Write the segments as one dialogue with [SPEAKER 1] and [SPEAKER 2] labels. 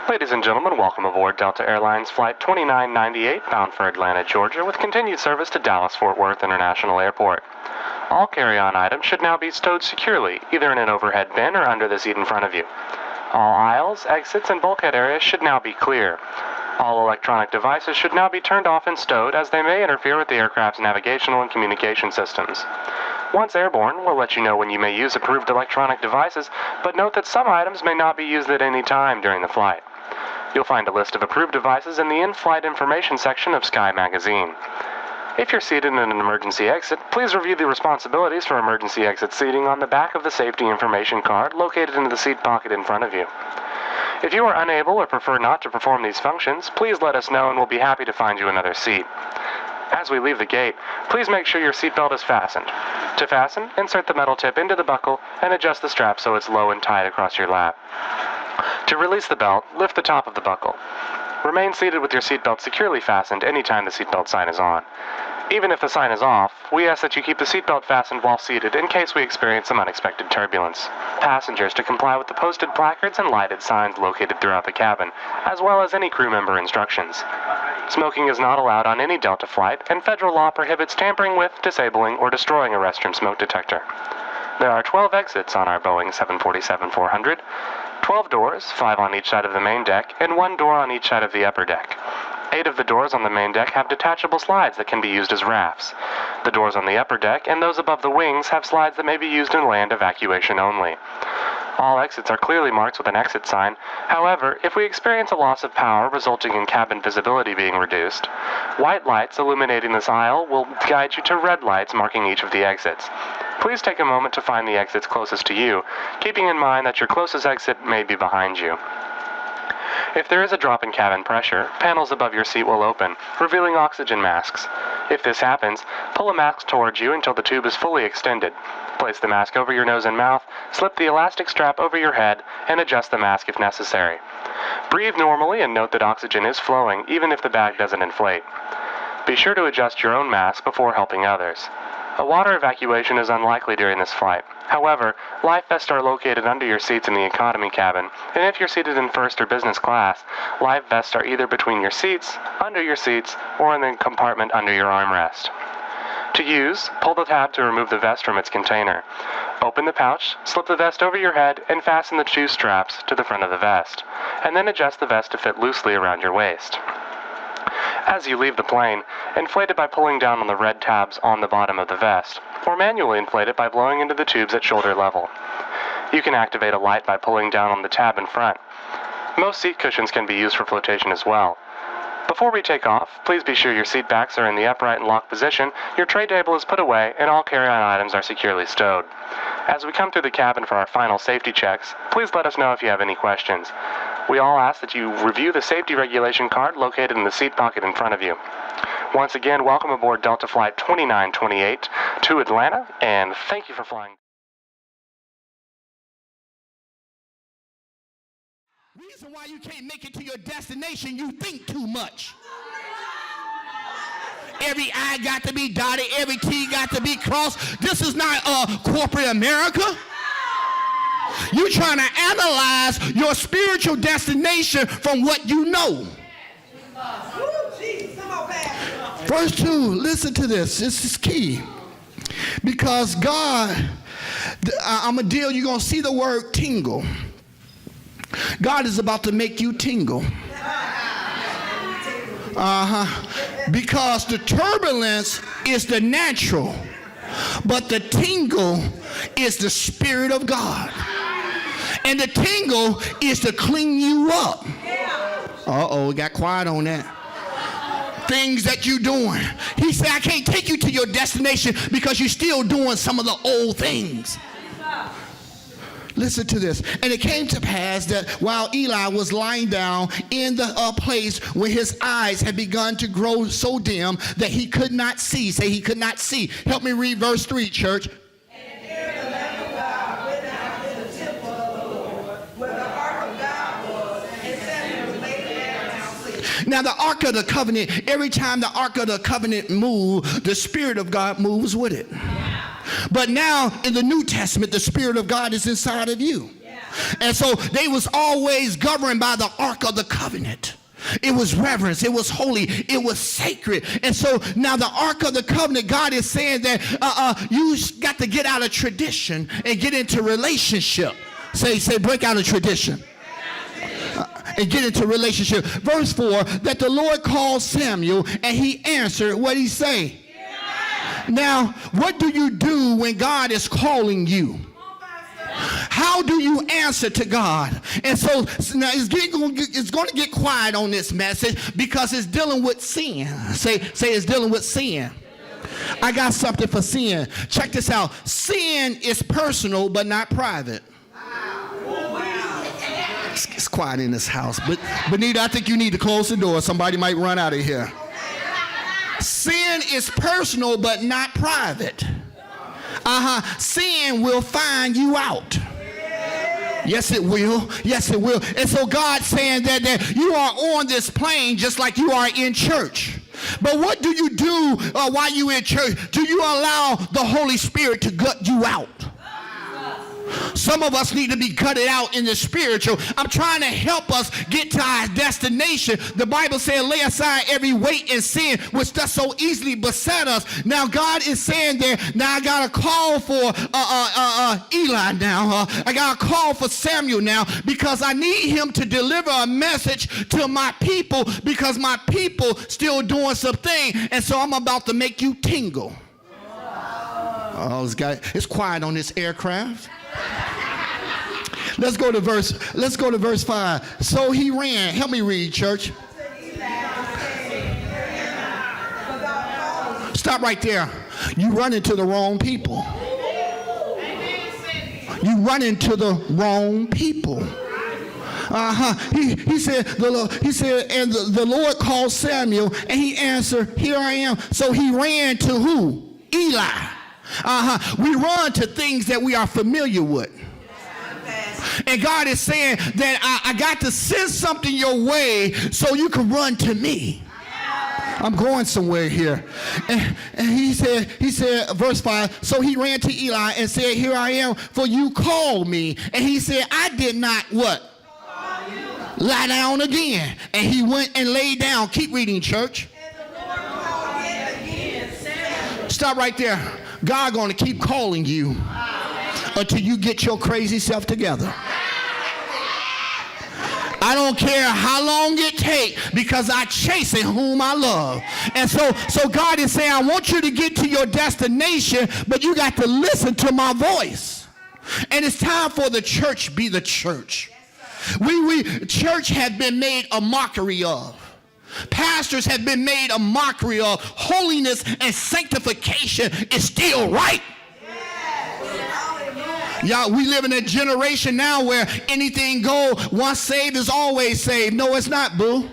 [SPEAKER 1] Ladies and gentlemen, welcome aboard Delta Airlines Flight 2998 bound for Atlanta, Georgia, with continued service to Dallas-Fort Worth International Airport. All carry-on items should now be stowed securely, either in an overhead bin or under the seat in front of you. All aisles, exits, and bulkhead areas should now be clear. All electronic devices should now be turned off and stowed, as they may interfere with the aircraft's navigational and communication systems. Once airborne, we'll let you know when you may use approved electronic devices, but note that some items may not be used at any time during the flight. You'll find a list of approved devices in the in-flight information section of Sky Magazine. If you're seated in an emergency exit, please review the responsibilities for emergency exit seating on the back of the safety information card located in the seat pocket in front of you. If you are unable or prefer not to perform these functions, please let us know and we'll be happy to find you another seat. As we leave the gate, please make sure your seatbelt is fastened. To fasten, insert the metal tip into the buckle and adjust the strap so it's low and tight across your lap. To release the belt, lift the top of the buckle. Remain seated with your seatbelt securely fastened anytime the seatbelt sign is on. Even if the sign is off, we ask that you keep the seatbelt fastened while seated in case we experience some unexpected turbulence. Passengers to comply with the posted placards and lighted signs located throughout the cabin, as well as any crew member instructions. Smoking is not allowed on any Delta flight, and federal law prohibits tampering with, disabling, or destroying a restroom smoke detector. There are 12 exits on our Boeing 747-400, 12 doors, 5 on each side of the main deck, and 1 door on each side of the upper deck. 8 of the doors on the main deck have detachable slides that can be used as rafts. The doors on the upper deck and those above the wings have slides that may be used in land evacuation only. All exits are clearly marked with an exit sign. However, if we experience a loss of power resulting in cabin visibility being reduced, white lights illuminating this aisle will guide you to red lights marking each of the exits. Please take a moment to find the exits closest to you, keeping in mind that your closest exit may be behind you. If there is a drop in cabin pressure, panels above your seat will open, revealing oxygen masks. If this happens, pull a mask towards you until the tube is fully extended. Place the mask over your nose and mouth, slip the elastic strap over your head, and adjust the mask if necessary. Breathe normally and note that oxygen is flowing, even if the bag doesn't inflate. Be sure to adjust your own mask before helping others. A water evacuation is unlikely during this flight. However, life vests are located under your seats in the economy cabin, and if you're seated in first or business class, life vests are either between your seats, under your seats, or in the compartment under your armrest. To use, pull the tab to remove the vest from its container. Open the pouch, slip the vest over your head, and fasten the 2 straps to the front of the vest, and then adjust the vest to fit loosely around your waist. As you leave the plane, inflate it by pulling down on the red tabs on the bottom of the vest, or manually inflate it by blowing into the tubes at shoulder level. You can activate a light by pulling down on the tab in front. Most seat cushions can be used for flotation as well. Before we take off, please be sure your seat backs are in the upright and locked position, your tray table is put away, and all carry-on items are securely stowed. As we come through the cabin for our final safety checks, please let us know if you have any questions. We all ask that you review the safety regulation card located in the seat pocket in front of you. Once again, welcome aboard Delta Flight 2928 to Atlanta, and thank you for flying.
[SPEAKER 2] Reason why you can't make it to your destination, you think too much. Every I got to be dotted, every T got to be crossed. This is not corporate America. You're trying to analyze your spiritual destination from what you know. Verse 2, listen to this. This is key. Because God, I'm going to deal, you're going to see the word tingle. God is about to make you tingle. Because the turbulence is the natural, but the tingle is the Spirit of God. And the tingle is to clean you up. Uh-oh, it got quiet on that. Things that you're doing. He said, I can't take you to your destination because you're still doing some of the old things. Listen to this. And it came to pass that while Eli was lying down in the place where his eyes had begun to grow so dim that he could not see. Say he could not see. Help me read verse 3, church.
[SPEAKER 3] And here the Lamb of God went out in the temple of the Lord, where the ark of God was, and Samuel laid there down sleeping.
[SPEAKER 2] Now the Ark of the Covenant, every time the Ark of the Covenant moves, the Spirit of God moves with it. But now in the New Testament, the Spirit of God is inside of you.
[SPEAKER 3] Yeah.
[SPEAKER 2] And so they was always governed by the Ark of the Covenant. It was reverence. It was holy. It was sacred. And so now the Ark of the Covenant, God is saying that you got to get out of tradition and get into relationship. Say, break out of tradition. And get into relationship. Verse 4, that the Lord called Samuel and he answered. What did he say? Now, what do you do when God is calling you? How do you answer to God? And so now it's going to get quiet on this message because it's dealing with sin. Say it's dealing with sin. I got something for sin. Check this out. Sin is personal but not private. It's quiet in this house. But Benita, I think you need to close the door. Somebody might run out of here. Sin is personal but not private. Sin will find you out. Yes, it will. Yes, it will. And so God's saying that you are on this plane just like you are in church. But what do you do while you're in church? Do you allow the Holy Spirit to gut you out? Some of us need to be gutted out in the spiritual. I'm trying to help us get to our destination. The Bible said, lay aside every weight and sin which does so easily beset us. Now God is saying there, now I got a call for Eli now. I got a call for Samuel now because I need him to deliver a message to my people because my people still doing something. And so I'm about to make you tingle. Oh, it's quiet on this aircraft. Let's go to verse 5. So he ran. Help me read, church. Stop right there. You run into the wrong people. You run into the wrong people. He said, and the Lord called Samuel, and he answered, here I am. So he ran to who? Eli. We run to things that we are familiar with. And God is saying that I got to send something your way so you can run to me. I'm going somewhere here. And he said, verse 5, so he ran to Eli and said, here I am, for you called me. And he said, I did not what? Lie down again. And he went and laid down. Keep reading, church. Stop right there. God going to keep calling you until you get your crazy self together. I don't care how long it takes because I chasing whom I love. And so God is saying, I want you to get to your destination, but you got to listen to my voice. And it's time for the church be the church. Church has been made a mockery of. Pastors have been made a mockery of. Holiness and sanctification is still right. Y'all, we live in a generation now where anything go, once saved is always saved. No, it's not, boo.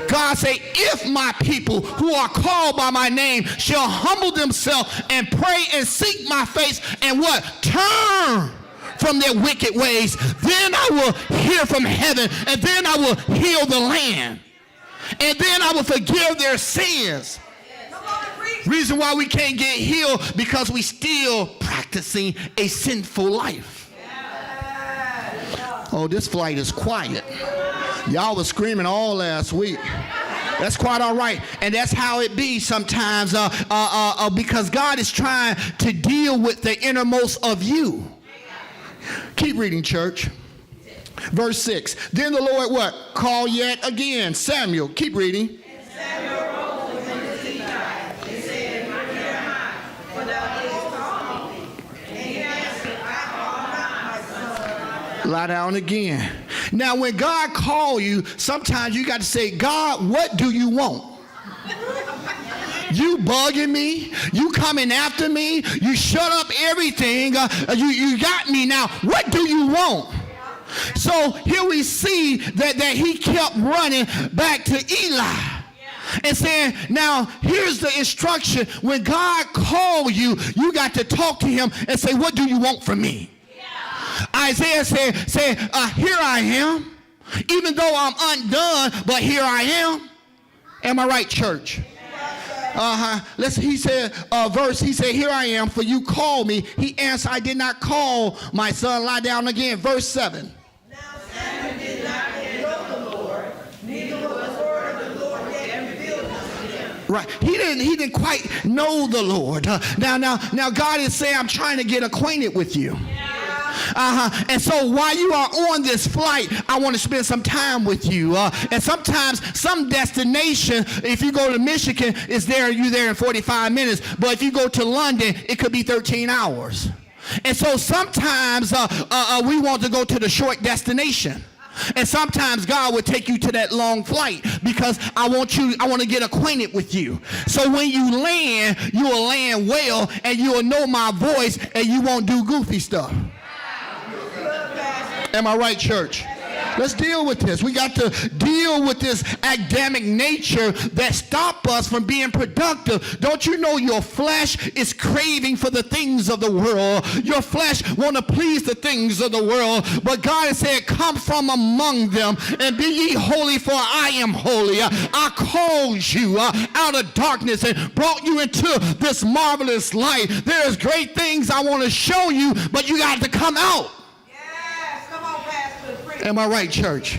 [SPEAKER 2] God say, if my people who are called by my name shall humble themselves and pray and seek my face and what? Turn from their wicked ways, then I will hear from heaven, and then I will heal the land, and then I will forgive their sins. Reason why we can't get healed because we still practicing a sinful life. Oh, this flight is quiet. Y'all was screaming all last week. That's quite all right. And that's how it be sometimes because God is trying to deal with the innermost of you. Keep reading, church. Verse 6. Then the Lord what? Call yet again Samuel. Keep reading. Lie down again. Now, when God call you, sometimes you got to say, God, what do you want? You bugging me? You coming after me? You shut up everything. You got me now. What do you want? So here we see that he kept running back to Eli and saying, now here's the instruction. When God called you, you got to talk to him and say, what do you want from me? Isaiah said, here I am, even though I'm undone, but here I am. Am I right, church? He said, he said, here I am, for you called me. He answered, I did not call my son. Lie down again. Verse 7.
[SPEAKER 3] Now Samuel did not yet know the Lord, neither was the word of the Lord yet revealed unto him.
[SPEAKER 2] Right. He didn't quite know the Lord. Now God is saying, I'm trying to get acquainted with you. And so while you are on this flight, I want to spend some time with you. And sometimes some destination, if you go to Michigan, you're there in 45 minutes. But if you go to London, it could be 13 hours. And so sometimes we want to go to the short destination. And sometimes God would take you to that long flight because I want to get acquainted with you. So when you land, you will land well and you will know my voice and you won't do goofy stuff. Am I right, church? Let's deal with this. We got to deal with this Adamic nature that stop us from being productive. Don't you know your flesh is craving for the things of the world? Your flesh want to please the things of the world. But God has said, come from among them and be ye holy, for I am holy. I called you out of darkness and brought you into this marvelous light. There's great things I want to show you, but you got to come out. Am I right, church?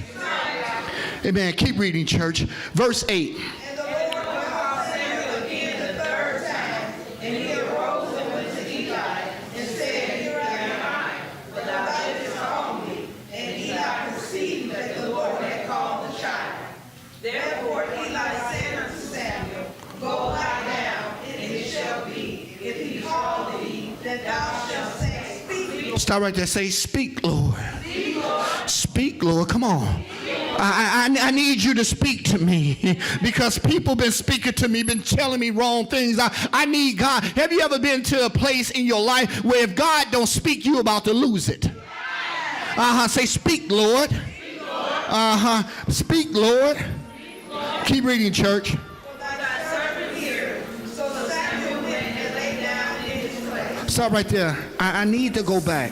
[SPEAKER 2] Amen. Keep reading, church. Verse 8.
[SPEAKER 3] And the Lord called Samuel again the third time, and he arose and went to Eli, and said, Here am I, but thou didst call me. And Eli perceived that the Lord had called the child. Therefore Eli said unto Samuel, Go lie down, and it shall be, if he call thee, that thou shalt say, Speak, Lord.
[SPEAKER 2] Stop right there. Say, speak, Lord. Speak, Lord. Come on. I need you to speak to me because people been speaking to me, been telling me wrong things. I need God. Have you ever been to a place in your life where if God don't speak, you about to lose it? Say, speak, Lord. Speak, Lord. Keep reading, church. Stop right there. I need to go back.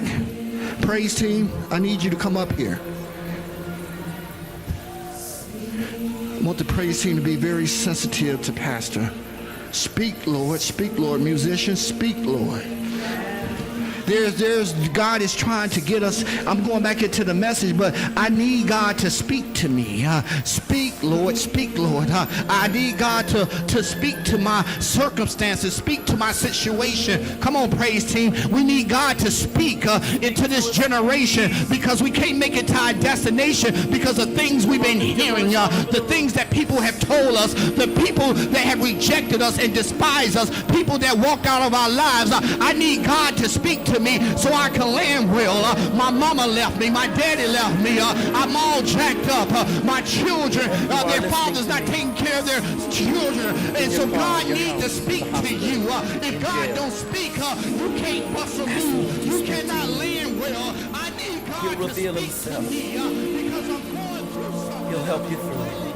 [SPEAKER 2] Praise team, I need you to come up here. I want the praise team to be very sensitive to Pastor. Speak, Lord. Speak, Lord. Musicians, speak, Lord. God is trying to get us. I'm going back into the message, but I need God to speak to me. Speak, Lord. Speak, Lord. I need God to speak to my circumstances, speak to my situation. Come on, praise team. We need God to speak into this generation because we can't make it to our destination because of things we've been hearing, the things that people have told us, the people that have rejected us and despised us, people that walked out of our lives. I need God to speak to me so I can land well. My mama left me. My daddy left me. I'm all jacked up. My children, their fathers not taking care of their children. And so God needs to speak to you. If God don't speak, you can't bust a move. You cannot land well. I need God to speak to me because I'm going through something.
[SPEAKER 4] He'll help you through it.